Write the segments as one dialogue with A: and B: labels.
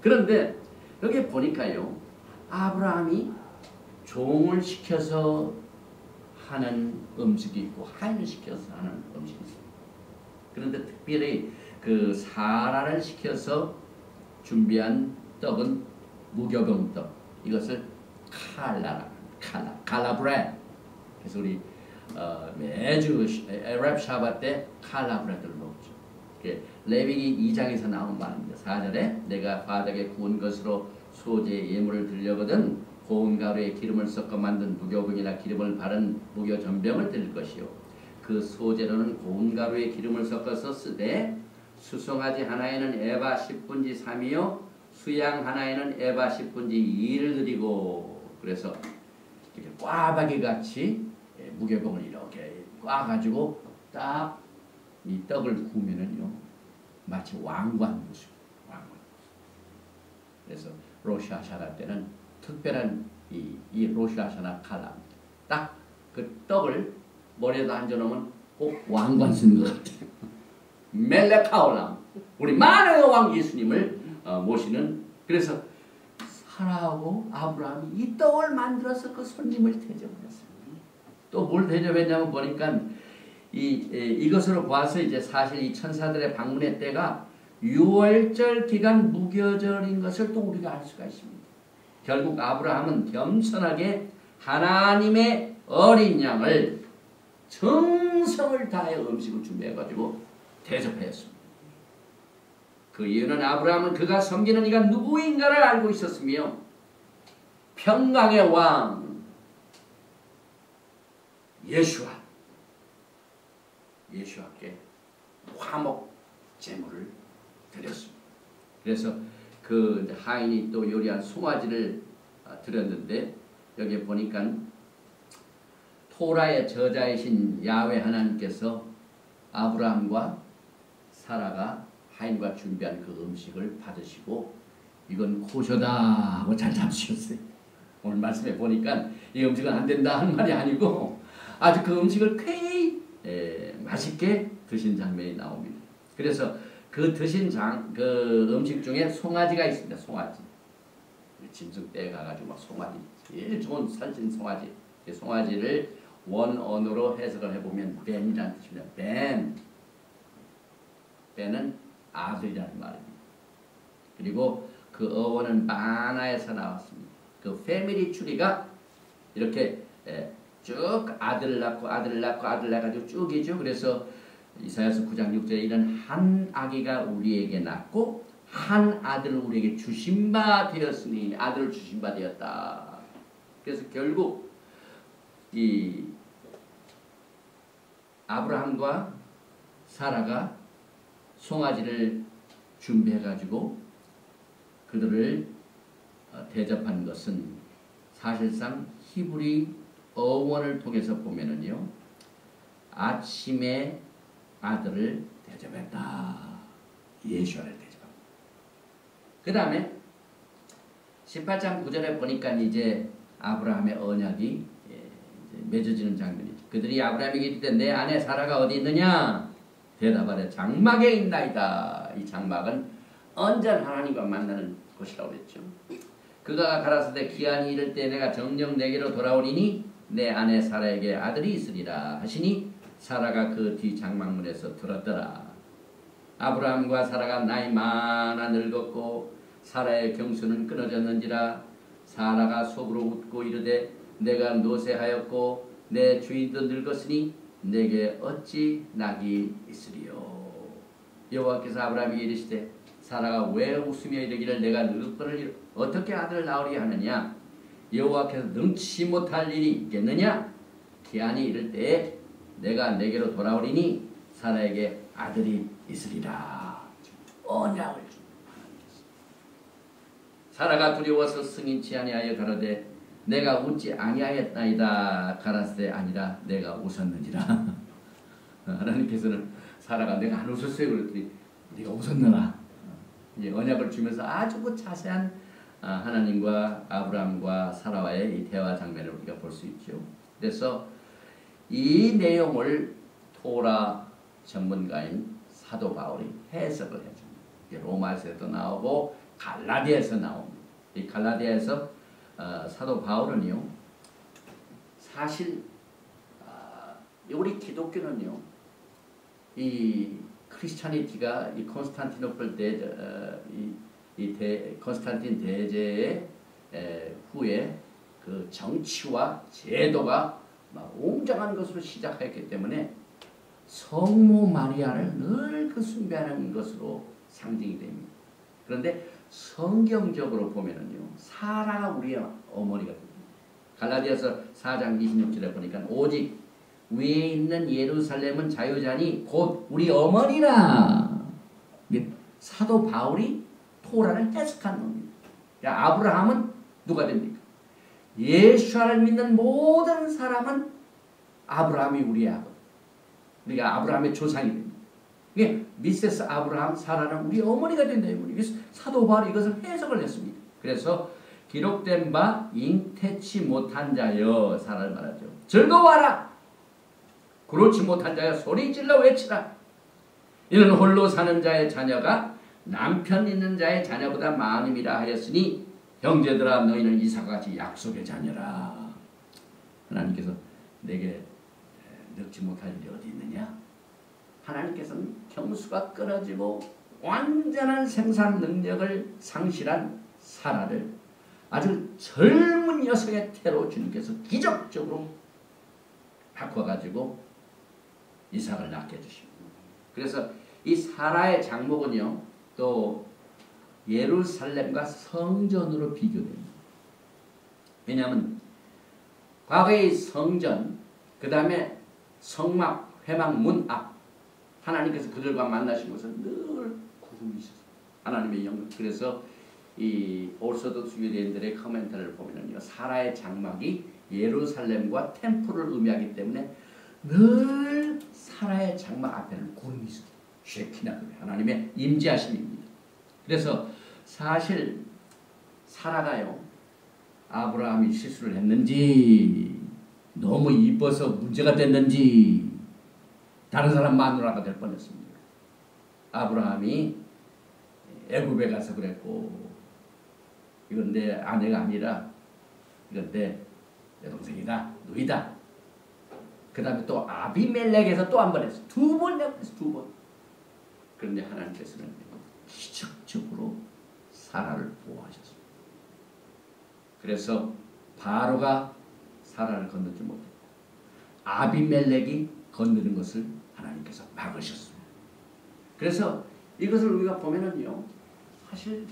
A: 그런데 여기 보니까요, 아브라함이 종을 시켜서 하는 음식이 있고 하인을 시켜서 하는 음식이 있어요. 그런데 특별히 그 사라를 시켜서 준비한 떡은 무교병떡, 이것을 칼라브레드. 그래서 우리 매주 에랍 샤바 때 칼라브레드를 먹죠. 레위기 2장에서 나온 말입니다. 4절에 내가 바닥에 구운 것으로 소재의 예물을 드리려거든 고운 가루에 기름을 섞어 만든 무교병이나 기름을 바른 무교전병을 드릴 것이요, 그 소재로는 고운 가루에 기름을 섞어서 쓰되 수송아지 하나에는 에바 10분지 3이요 수양 하나에는 에바 10분지 2를 드리고, 그래서 이렇게 꽈바기 같이 무교병을 이렇게 꽈가지고 딱 이 떡을 구우면은요 마치 왕관 모습, 왕관. 그래서 로시아샤나 때는 특별한 이 로시아샤나 칼라입니다. 딱 그 떡을 머리에다 앉아놓으면 꼭 왕관 쓴 것 같아요. 멜레카올람, 우리 만왕의 왕 예수님을 모시는. 그래서 사라하고 아브라함이 이 떡을 만들어서 그 손님을 대접했습니다. 또 뭘 대접했냐면 보니까 이것으로 보아서 이제 사실 이 천사들의 방문의 때가 6월절 기간 무교절인 것을 또 우리가 알 수가 있습니다. 결국 아브라함은 겸손하게 하나님의 어린 양을 정성을 다해 음식을 준비해가지고 대접하였습니다. 그 이유는 아브라함은 그가 섬기는 이가 누구인가를 알고 있었으며 평강의 왕 예수와께 화목 제물을 드렸습니다. 그래서 그 하인이 또 요리한 송아지를 드렸는데, 여기 보니까 토라의 저자이신 야훼 하나님께서 아브라함과 사라가 하인과 준비한 그 음식을 받으시고 이건 코셔다 하고 잘 잡수셨어요. 오늘 말씀에 보니까 이 음식은 안 된다 하는 말이 아니고 아주 그 음식을 쾌히 맛있게 드신 장면이 나옵니다. 그래서 그 드신 그 음식 중에 송아지가 있습니다. 송아지. 짐승떼에 가가지고 막 송아지, 제일 좋은 살찐 송아지. 송아지를 원언어로 해석을 해보면 벤이라는 뜻입니다. 벤은 아들이라는 말입니다. 그리고 그 어원은 마나에서 나왔습니다. 그 패밀리 추리가 이렇게 쭉 아들을 낳고 아들을 낳고 아들을 낳아가지고 쭉이죠. 그래서 이사야서 9장 6절에 이런 한 아기가 우리에게 낳고 한 아들을 우리에게 주신 바 되었으니, 아들을 주신 바 되었다. 그래서 결국 이 아브라함과 사라가 송아지를 준비해가지고 그들을 대접한 것은 사실상 히브리 어원을 통해서 보면은요, 아침에 아들을 대접했다. 예수를 대접합니다. 그 다음에 18장 9절에 보니까 이제 아브라함의 언약이 맺어지는 장면이죠. 그들이 아브라함에게 이르되 내 아내 사라가 어디 있느냐? 대답하되 장막에 있나이다. 이 장막은 언전 하나님과 만나는 곳이라고 했죠. 그가 가라사대 기한이 이를 때 내가 정녕 내게로 돌아오리니 내 아내 사라에게 아들이 있으리라 하시니 사라가 그 뒤 장막문에서 들었더라. 아브라함과 사라가 나이 많아 늙었고 사라의 경수는 끊어졌는지라. 사라가 속으로 웃고 이르되 내가 노쇠하였고 내 주인도 늙었으니 내게 어찌 낙이 있으리요. 여호와께서 아브라함에게 이르시되 사라가 왜 웃으며 이르기를 내가 늙었거늘 어떻게 아들을 낳으리 하느냐? 여호와께서 능치 못할 일이 있겠느냐? 기한이 이를 때에 내가 내게로 돌아오리니 사라에게 아들이 있으리라. 언약을 주. 사라가 두려워서 승인치 아니하여 가로되 내가 웃지 아니하였나이다. 가라사대 아니라 내가 웃었느니라. 하나님께서는 사라가 내가 안 웃었어요 그랬더니 네가 웃었느라. 이제 언약을 주면서 아주 그 자세한 하나님과 아브라함과 사라와의 이 대화 장면을 우리가 볼 수 있죠. 그래서 이 내용을 토라 전문가인 사도 바울이 해석을 해줍니다. 로마서에도 나오고 갈라디아에서 나옵니다. 이 갈라디아에서 사도 바울은요, 사실 우리 기독교는요, 이 크리스찬이티가 이 콘스탄티노플 콘스탄틴 대제의 후에 그 정치와 제도가 웅장한 것으로 시작했기 때문에 성모 마리아를 늘 그 숭배하는 것으로 상징이 됩니다. 그런데 성경적으로 보면은요, 사라가 우리의 어머니가 됩니다. 갈라디아서 4장 26절에 보니까 오직 위에 있는 예루살렘은 자유자니 곧 우리 어머니라. 사도 바울이 토라를 해석한 겁니다. 아브라함은 누가 됩니까? 예수를 믿는 모든 사람은 아브라함이 우리의 아버지. 우리가 아브라함의 조상이 됩니다. 이게 미세스 아브라함 사라는 우리 어머니가 된다. 그래서 사도 바울이 이것을 해석을 했습니다. 그래서 기록된 바 잉태치 못한 자여, 사라를 말하죠. 즐거워하라. 그렇지 못한 자여 소리질러 외치라. 이는 홀로 사는 자의 자녀가 남편 있는 자의 자녀보다 많음이라 하였으니 형제들아 너희는 이삭과 같이 약속의 자녀라. 하나님께서 내게 늙지 못할 일이 어디 있느냐? 하나님께서는 경수가 끊어지고 완전한 생산 능력을 상실한 사라를 아주 젊은 여성의 태로 주님께서 기적적으로 바꿔가지고 이삭을 낳게 해주십니다. 그래서 이 사라의 장목은요, 또 예루살렘과 성전으로 비교됩니다. 왜냐하면 과거의 성전, 그 다음에 성막, 회막, 문 앞, 하나님께서 그들과 만나신 것은 늘 구름이 있었어요. 하나님의 영광. 그래서 이 오르소독스 유대인들의 코멘트를 보면은요, 사라의 장막이 예루살렘과 템플을 의미하기 때문에 늘 사라의 장막 앞에는 구름이 있어요. 쉐키나, 하나님의 임재하심입니다. 그래서 사실 사라가요, 아브라함이 실수를 했는지, 너무 이뻐서 문제가 됐는지 다른 사람 마누라가 될 뻔했습니다. 아브라함이 애굽에 가서 그랬고, 이건 내 아내가 아니라 이건 내 동생이다, 누이다. 그 다음에 또 아비멜렉에서 또 한 번 했어. 두 번 했어, 두 번. 그런데 하나님께서는 기적적으로 사라를 보호하셨습니다. 그래서 바로가 사라를 건너지 못했고 아비멜렉이 건드는 것을 하나님께서 막으셨습니다. 그래서 이것을 우리가 보면은요, 사실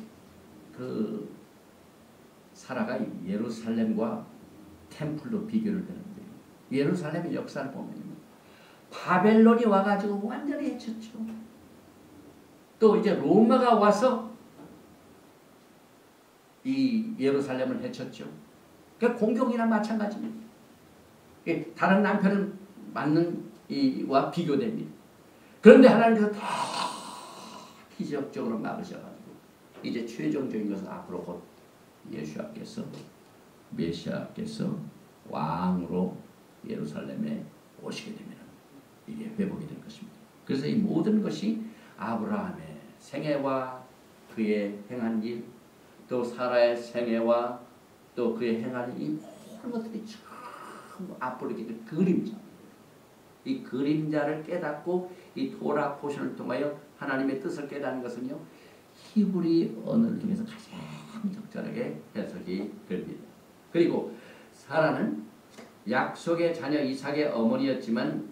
A: 그 사라가 예루살렘과 템플로 비교를 되는데요. 예루살렘의 역사를 보면요, 바벨론이 와가지고 완전히 해쳤죠. 또 이제 로마가 와서 이 예루살렘을 해쳤죠. 그러니까 공격이랑 마찬가지입니다. 다른 남편을 맞는 이와 비교됩니다. 그런데 하나님께서 다 기적적으로 막으셔가지고 이제 최종적인 것은 앞으로 곧 예수께서 메시아께서 왕으로 예루살렘에 오시게 되면 이게 회복이 될 것입니다. 그래서 이 모든 것이 아브라함의 생애와 그의 행한 일, 또 사라의 생애와 또 그의 행한 이 모든 것들이 전부 앞으로 이렇게 그림자. 이 그림자를 깨닫고 이 토라 포션을 통하여 하나님의 뜻을 깨닫는 것은요, 히브리 언어를 통해서 가장 적절하게 해석이 됩니다. 그리고 사라는 약속의 자녀 이삭의 어머니였지만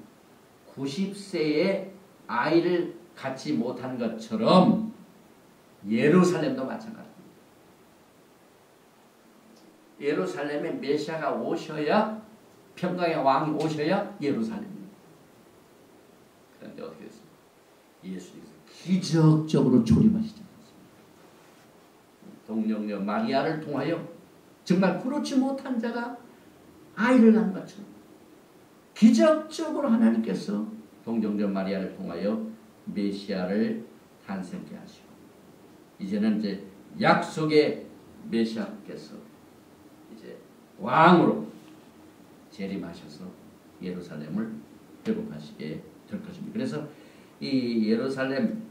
A: 90세에 아이를 갖지 못한 것처럼 예루살렘도 마찬가지입니다. 예루살렘에 메시아가 오셔야, 평강의 왕이 오셔야 예루살렘입니다. 그런데 어떻게 됐습니까? 예수님께서 기적적으로 조림하시지 않았습니다. 동정녀 마리아를 통하여 정말 그렇지 못한 자가 아이를 낳은 것처럼 기적적으로 하나님께서 동정녀 마리아를 통하여 메시아를 탄생케 하시고, 이제는 이제 약속의 메시아께서 이제 왕으로 재림하셔서 예루살렘을 회복하시게 될 것입니다. 그래서 이 예루살렘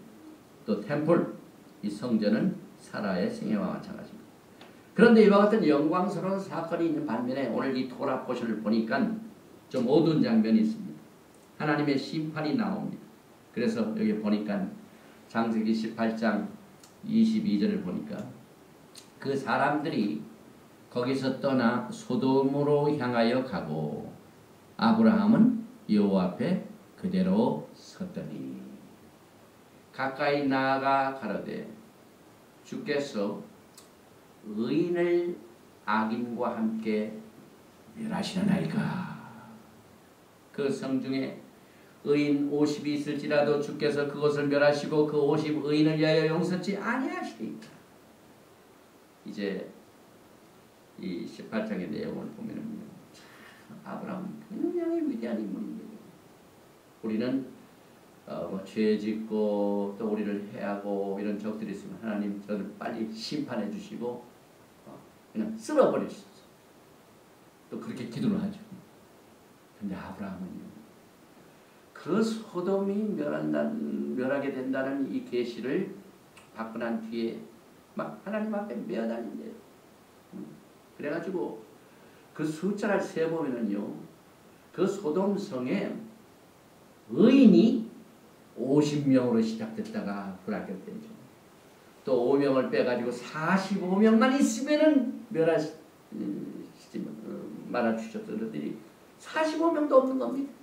A: 또 템플 이 성전은 사라의 생애와 마찬가지입니다. 그런데 이와 같은 영광스러운 사건이 있는 반면에 오늘 이 토라 포션을 보니까 좀 어두운 장면이 있습니다. 하나님의 심판이 나옵니다. 그래서 여기 보니까 창세기 18장 22절을 보니까 그 사람들이 거기서 떠나 소돔으로 향하여 가고 아브라함은 여호와 앞에 그대로 섰더니 가까이 나아가 가로되 주께서 의인을 악인과 함께 멸하시나이까. 그 성중에 의인 50이 있을지라도 주께서 그것을 멸하시고 그 50 의인을 위하여 용서치 아니하시리까. 이제 이 18장의 내용을 보면은 아브라함은 굉장히 위대한 인물입니다. 우리는 죄 짓고 또 우리를 해하고 이런 적들이 있으면 하나님 저를 빨리 심판해 주시고 그냥 쓸어버리셨어. 또 그렇게 기도를 하죠. 근데 아브라함은요, 그 소돔이 멸하게 된다는 이 계시를 받고 난 뒤에 막 하나님 앞에 매어다닌대요. 그래가지고 그 숫자를 세보면은요, 그 소돔 성에 의인이 50명으로 시작됐다가 불합격되죠. 또 5명을 빼가지고 45명만 있으면은 말아주셨더니 45명도 없는 겁니다.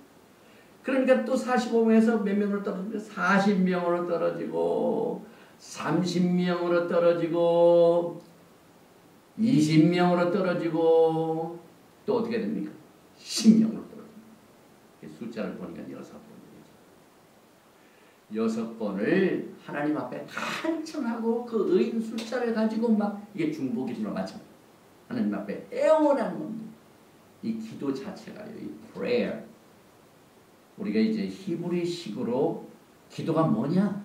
A: 그러니까 또 45명에서 몇 명으로 떨어지면 40명으로 떨어지고 30명으로 떨어지고 20명으로 떨어지고 또 어떻게 됩니까? 10명으로 떨어집니다. 숫자를 보니까 6번을 하나님 앞에 간청하고 그 의인 숫자를 가지고 막 이게 중보기도나 마찬가지. 하나님 앞에 애원하는 겁니다. 이 기도 자체가요, 이 prayer. 우리가 이제 히브리식으로 기도가 뭐냐?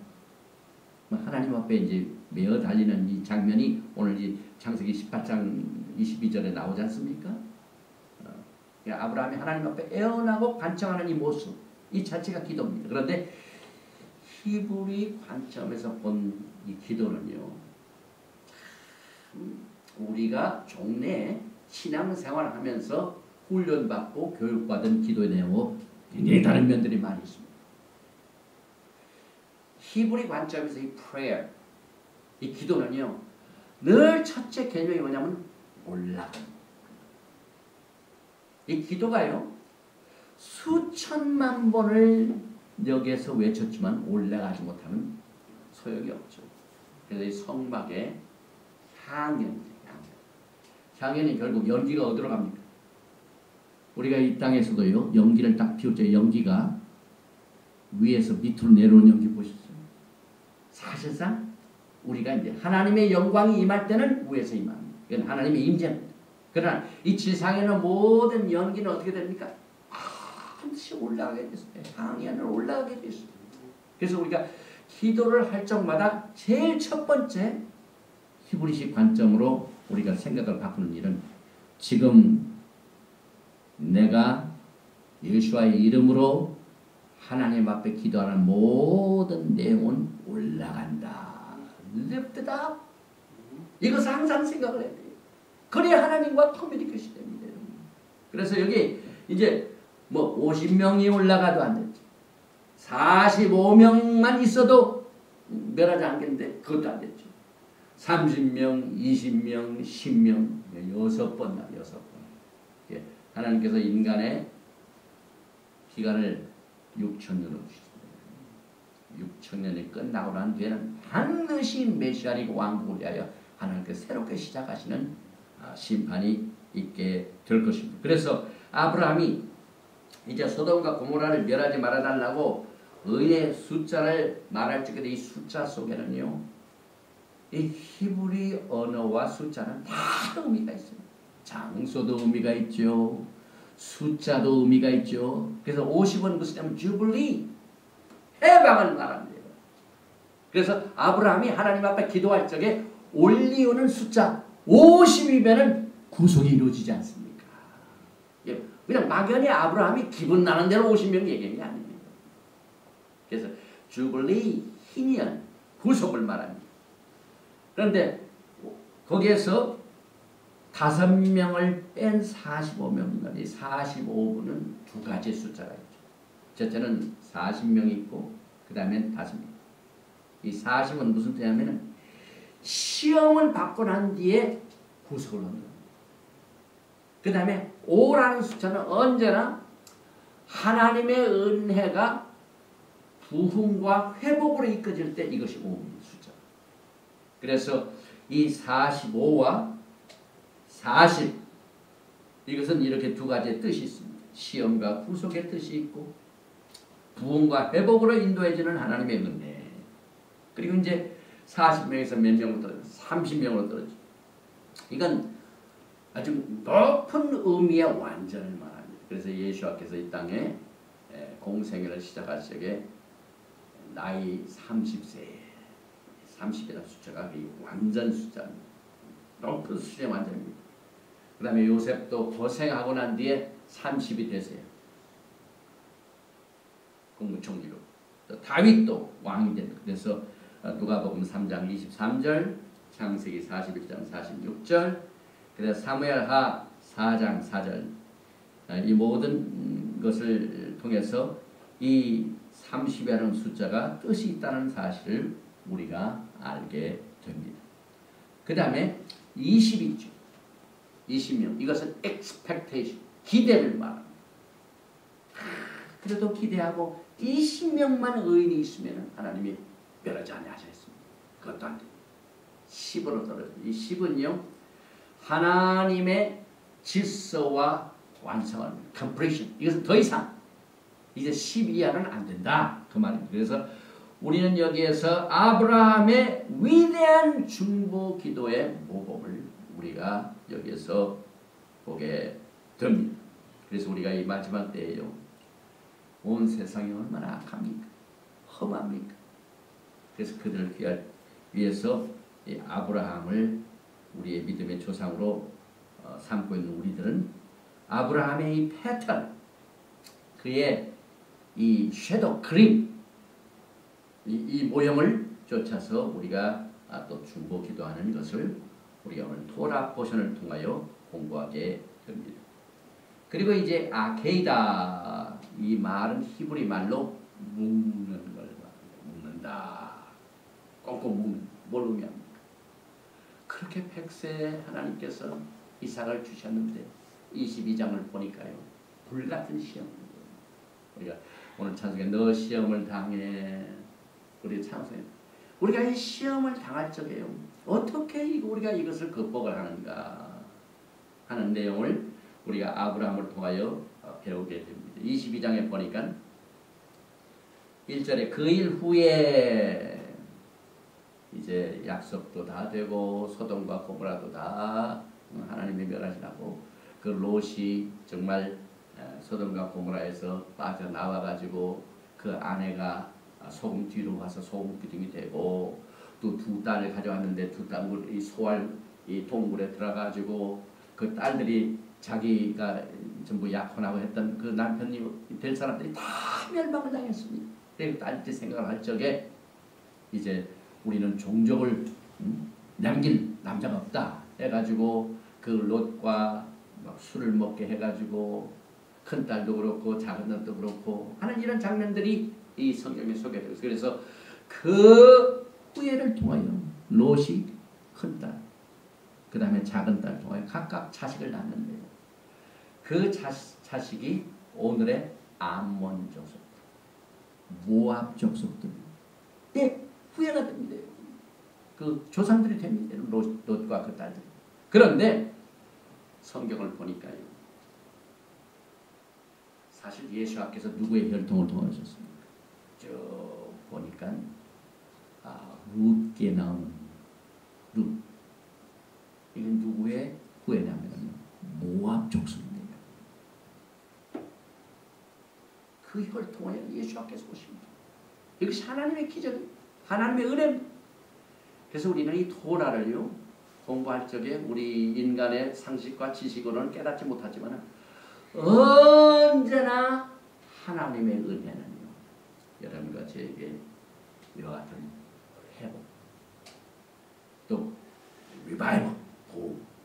A: 하나님 앞에 이제 매어 달리는 이 장면이 오늘 이 창세기 18장 22절에 나오지 않습니까? 아브라함이 하나님 앞에 애원하고 간청하는 이 모습, 이 자체가 기도입니다. 그런데 히브리 관점에서 본 이 기도는요, 우리가 종래 신앙생활을 하면서 훈련받고 교육받은 기도의 내용과 굉장히 다른 면들이 많이 있습니다. 히브리 관점에서 이 prayer, 이 기도는요, 늘 첫째 개념이 뭐냐면 올라가는. 이 기도가요, 수천만 번을 여기에서 외쳤지만 올라가지 못하면 소용이 없죠. 그래서 이 성막의 향연이 결국 연기가 어디로 갑니까? 우리가 이 땅에서도요, 연기를 딱 피울 때 연기가 위에서 밑으로 내려오는 연기 보셨어요? 사실상 우리가 이제 하나님의 영광이 임할 때는 위에서 임합니다. 이건 하나님의 임재입니다. 그러나 이 지상에는 모든 연기는 어떻게 됩니까? 반드시 올라가게 됐어요. 향연으로 올라가게 됐어요. 그래서 우리가 기도를 할 적마다 제일 첫 번째 히브리식 관점으로 우리가 생각을 바꾸는 일은 지금 내가 예수와의 이름으로 하나님 앞에 기도하는 모든 내용은 올라간다. Lift up. 이것을 항상 생각을 해야 돼요. 그래야 하나님과 커뮤니케이션이 됩니다. 그래서 여기 이제 뭐 50명이 올라가도 안 됐죠. 45명만 있어도 멸하지 않겠는데 그것도 안 됐죠. 30명, 20명, 10명, 6번. 예, 하나님께서 인간의 기간을 6,000년으로 주셨습니다. 6,000년이 끝나고 난 뒤에는 반드시 메시아니고 왕국을 위하여 하나님께서 새롭게 시작하시는 심판이 있게 될 것입니다. 그래서 아브라함이 이제 소돔과 고모라를 멸하지 말아달라고 의의 숫자를 말할 적에 이 숫자 속에는요, 이 히브리 언어와 숫자는 다 의미가 있어요. 장소도 의미가 있죠. 숫자도 의미가 있죠. 그래서 50은 무슨 주블리, 해방을 말합니다. 그래서 아브라함이 하나님 앞에 기도할 적에 올리오는 숫자 50이면은 구속이 이루어지지 않습니까? 그냥 막연히 아브라함이 기분 나는 대로 50명 얘기한 게 아닙니다. 그래서 주블리, 희년, 구속을 말합니다. 그런데 거기에서 5명을 뺀 45명입니다. 이 45분은 두 가지 숫자가 있죠. 첫째는 40명이 있고 그 다음엔 5명. 이 40은 무슨 뜻이냐면 시험을 받고 난 뒤에 구속을 얻는 겁니다. 그 다음에 5라는 숫자는 언제나 하나님의 은혜가 부흥과 회복으로 이끌어질 때 이것이 5입니다. 숫자. 그래서 이 45와 40 이것은 이렇게 두 가지의 뜻이 있습니다. 시험과 구속의 뜻이 있고 부흥과 회복으로 인도해주는 하나님의 은혜. 그리고 이제 40명에서 몇 명으로 떨어져 30명으로 떨어져. 이건 아주 높은 의미의 완전을 말합니다. 그래서 예수께서 이 땅에 공생애를 시작하실 적에 나이 30세 30이라는 숫자가 완전 숫자입니다. 높은 수준의 완전입니다. 그 다음에 요셉도 고생하고 난 뒤에 30이 되세요. 국무총리로. 또 다윗도 왕이 됩니다. 그래서 누가복음 3장 23절, 창세기 41장 46절, 그래서 사무엘하 4장 4절 이 모든 것을 통해서 이 30이라는 숫자가 뜻이 있다는 사실을 우리가 알게 됩니다. 그 다음에 20이죠. 20명. 이것은 expectation, 기대를 말합니다. 그래도 기대하고 20명만 의인이 있으면 하나님이 멸하지 아니하셨습니다. 그것도 안 됩니다. 10으로 떨어져요. 이 10은요. 하나님의 질서와 완성을 completion. 이것은 더 이상 이제 10 이하는 안 된다. 그 말입니다. 그래서 우리는 여기에서 아브라함의 위대한 중보 기도의 모범을 우리가 여기에서 보게 됩니다. 그래서 우리가 이 마지막 때에요. 온 세상이 얼마나 악합니까? 험합니까? 그래서 그들을 위해서 이 아브라함을 우리의 믿음의 조상으로 삼고 있는 우리들은 아브라함의 이 패턴, 그의 이 섀도우 그림, 이 모형을 쫓아서 우리가 또 중보 기도하는 것을 우리가 오늘 토라 포션을 통하여 공부하게 됩니다. 그리고 이제 아케이다, 이 말은 히브리 말로 묶는 걸 말합니다. 묶는다. 꽁꽁 묶는, 뭘 의미합니까? 그렇게 백세 하나님께서 이삭을 주셨는데 22장을 보니까요. 불같은 시험. 우리가 오늘 찬송에 너 시험을 당해. 우리 찬송에 우리가 이 시험을 당할 적에요. 어떻게 우리가 이것을 극복을 하는가 하는 내용을 우리가 아브라함을 통하여 배우게 됩니다. 22장에 보니까 1절에 그 일 후에 이제 약속도 다 되고 소돔과 고모라도 다 하나님이 멸하시라고 그 롯이 정말 소돔과 고모라에서 빠져나와가지고 그 아내가 소금 뒤로 가서 소금 기둥이 되고 또 두 딸을 가져왔는데 두 딸을 이 소알 이 동굴에 들어가지고 그 딸들이 자기가 전부 약혼하고 했던 그 남편이 될 사람들이 다 멸망을 당했습니다. 그래서 딸들 생각을 할 적에 이제 우리는 종족을 남길 남자가 없다 해가지고 그 롯과 막 술을 먹게 해가지고 큰 딸도 그렇고 작은 딸도 그렇고 하는 이런 장면들이 이 성경에 소개되고 있어요. 그래서 그 후예를 통하여 롯이 큰 딸, 그 다음에 작은 딸 통하여 각각 자식을 낳는데요. 그 자식이 오늘의 암몬 족속, 모압 족속들입니다. 네, 후예가 됩니다. 그 조상들이 됩니다. 롯과 그 딸들. 그런데 성경을 보니까요. 사실 예수께서 누구의 혈통을 통하셨습니까? 쭉 보니까 룻게 나오는 룻. 이건 누구의 후예냐면 모압 족속입니다. 그 혈통을 예수께서 오십니다. 이것이 하나님의 기적입니다. 하나님의 은혜입니다. 그래서 우리는 이 토라를요 공부할 적에 우리 인간의 상식과 지식으로는 깨닫지 못하지만 언제나 하나님의 은혜는요 여러분과 저에게 이와 같은 회복, 또 리바이벌,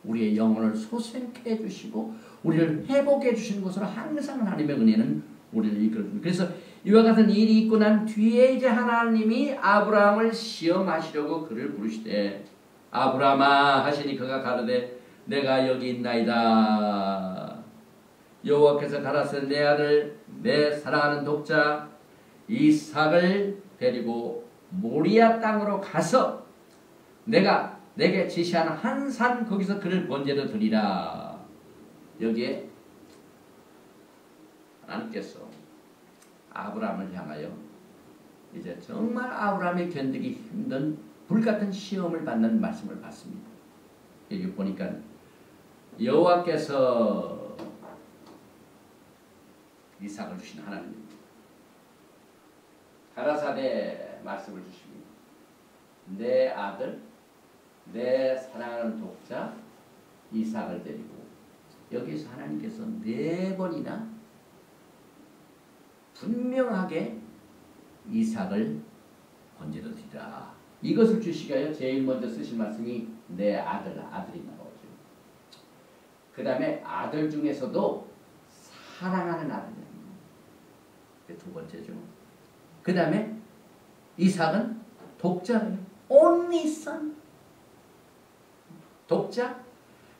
A: 우리의 영혼을 소생케 해주시고 우리를 회복해 주시는 것으로 항상 하나님의 은혜는 우리를 이끌어줍니다. 그래서 이와 같은 일이 있고 난 뒤에 이제 하나님이 아브라함을 시험하시려고 그를 부르시되 아브라함아 하시니 그가 가로되 내가 여기 있나이다. 여호와께서 가라사대 내 아들 내 사랑하는 독자 이삭을 데리고 모리아 땅으로 가서 내가 내게 지시한 한 산 거기서 그를 번제로 드리라. 여기에 하나님께서 아브라함을 향하여 이제 정말 아브라함이 견디기 힘든 불같은 시험을 받는 말씀을 받습니다. 여기 보니까 여호와께서 이삭을 주신 하나님입니다. 가라사대 말씀을 주십니다. 내 아들 내 사랑하는 독자 이삭을 데리고 여기서 하나님께서 4번이나 분명하게 이삭을 번제로 드리라. 이것을 주시기 위하여 제일 먼저 쓰신 말씀이 내 아들이 나오죠. 그 다음에 아들 중에서도 사랑하는 아들입니다. 두 번째죠. 그 다음에 이삭은 독자예요. only son. 독자.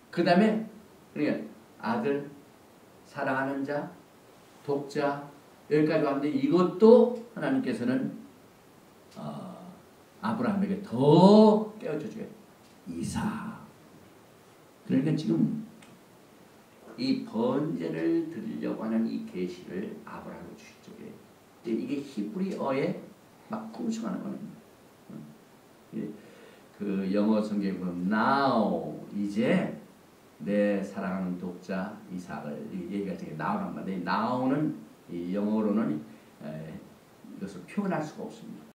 A: 그 다음에 그러니까 아들, 사랑하는 자, 독자 여기까지 왔는데 이것도 하나님께서는 아브라함에게 더 깨워줘줘요. 이삭. 그러니까 지금 이 번제를 드리려고 하는 이 계시를 아브라함에 주시죠. 이게 히브리어에 막 풍성하는 겁니다. 그 영어 성경에 보면 now 이제 내 사랑하는 독자 이삭을 얘기가 되게 now란 말인데 now는 이 영어로는 이것을 표현할 수가 없습니다.